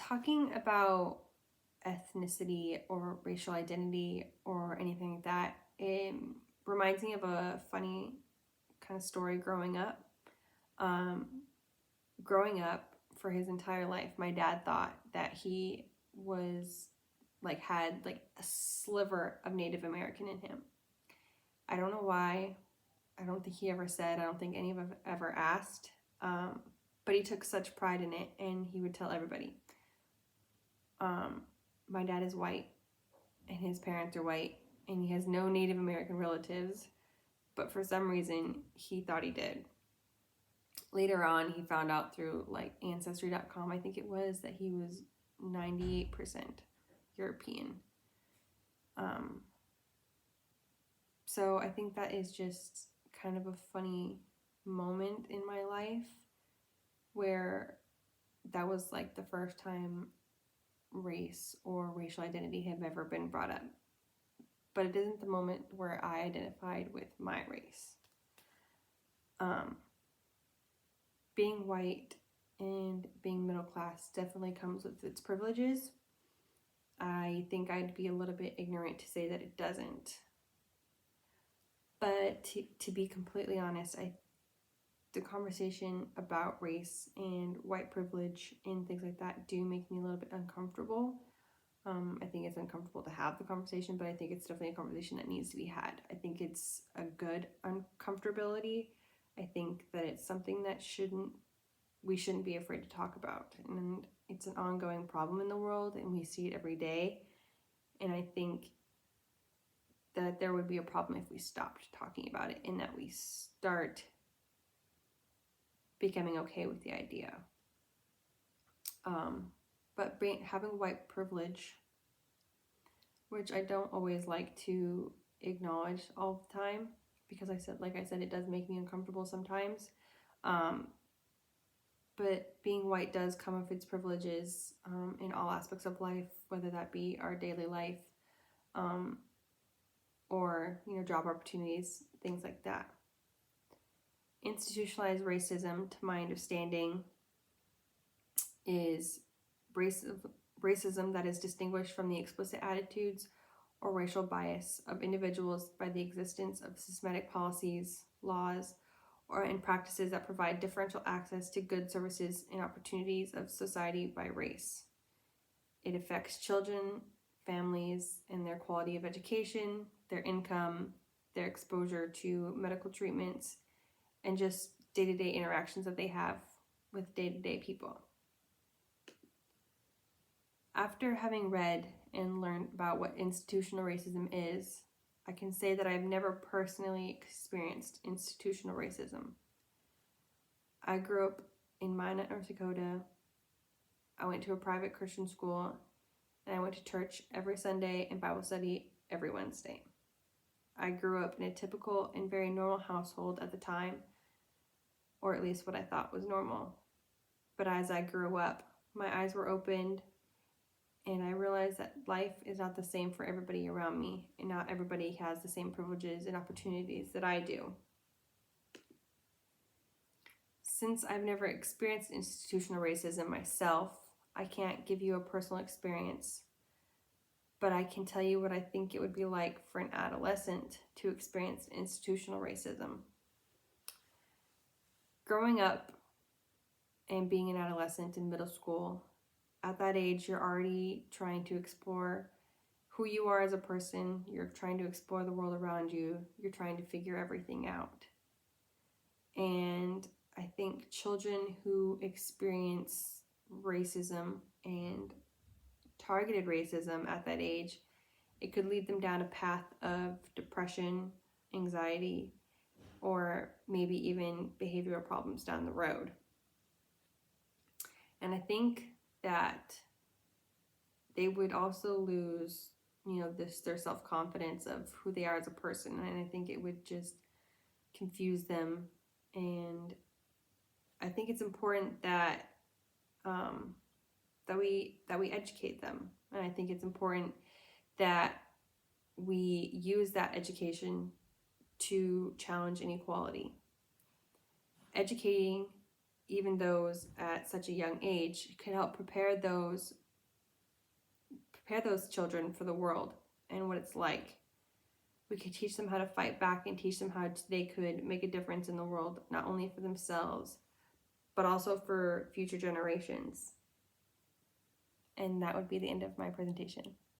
talking about ethnicity or racial identity or anything like that, it reminds me of a funny kind of story growing up. Um, Growing up, for his entire life, my dad thought that he was had a sliver of Native American in him. I don't know why. I don't think he ever said. I don't think any of us ever asked. But he took such pride in it, and he would tell everybody. My dad is white, and his parents are white, and he has no Native American relatives, but for some reason, he thought he did. Later on, he found out through Ancestry.com, I think it was, that he was 98% European. So I think that is just kind of a funny moment in my life where that was the first time race or racial identity have ever been brought up. But it isn't the moment where I identified with my race. Being white and being middle class definitely comes with its privileges. I think I'd be a little bit ignorant to say that it doesn't. But to be completely honest, the conversation about race and white privilege and things like that do make me a little bit uncomfortable. I think it's uncomfortable to have the conversation, but I think it's definitely a conversation that needs to be had. I think it's a good uncomfortability. I think that it's something that we shouldn't be afraid to talk about. And it's an ongoing problem in the world, and we see it every day. And I think that there would be a problem if we stopped talking about it and that we start becoming okay with the idea. But having white privilege, which I don't always like to acknowledge all the time, because like I said, it does make me uncomfortable sometimes. But being white does come with its privileges in all aspects of life, whether that be our daily life or job opportunities, things like that. Institutionalized racism, to my understanding, is racism that is distinguished from the explicit attitudes or racial bias of individuals by the existence of systematic policies, laws, or in practices that provide differential access to goods, services, and opportunities of society by race. It affects children, families, and their quality of education, their income, their exposure to medical treatments, and just day-to-day interactions that they have with day-to-day people. After having read and learned about what institutional racism is, I can say that I've never personally experienced institutional racism. I grew up in Minot, North Dakota. I went to a private Christian school, and I went to church every Sunday and Bible study every Wednesday. I grew up in a typical and very normal household at the time, or at least what I thought was normal. But as I grew up, my eyes were opened, and I realized that life is not the same for everybody around me, and not everybody has the same privileges and opportunities that I do. Since I've never experienced institutional racism myself, I can't give you a personal experience, but I can tell you what I think it would be like for an adolescent to experience institutional racism. Growing up and being an adolescent in middle school, at that age, you're already trying to explore who you are as a person. You're trying to explore the world around you. You're trying to figure everything out. And I think children who experience racism and targeted racism at that age, it could lead them down a path of depression, anxiety, or maybe even behavioral problems down the road. And I think that they would also lose, their self-confidence of who they are as a person. And I think it would just confuse them. And I think it's important that we educate them. And I think it's important that we use that education to challenge inequality. Educating even those at such a young age, could help prepare those children for the world and what it's like. We could teach them how to fight back and teach them how they could make a difference in the world, not only for themselves, but also for future generations. And that would be the end of my presentation.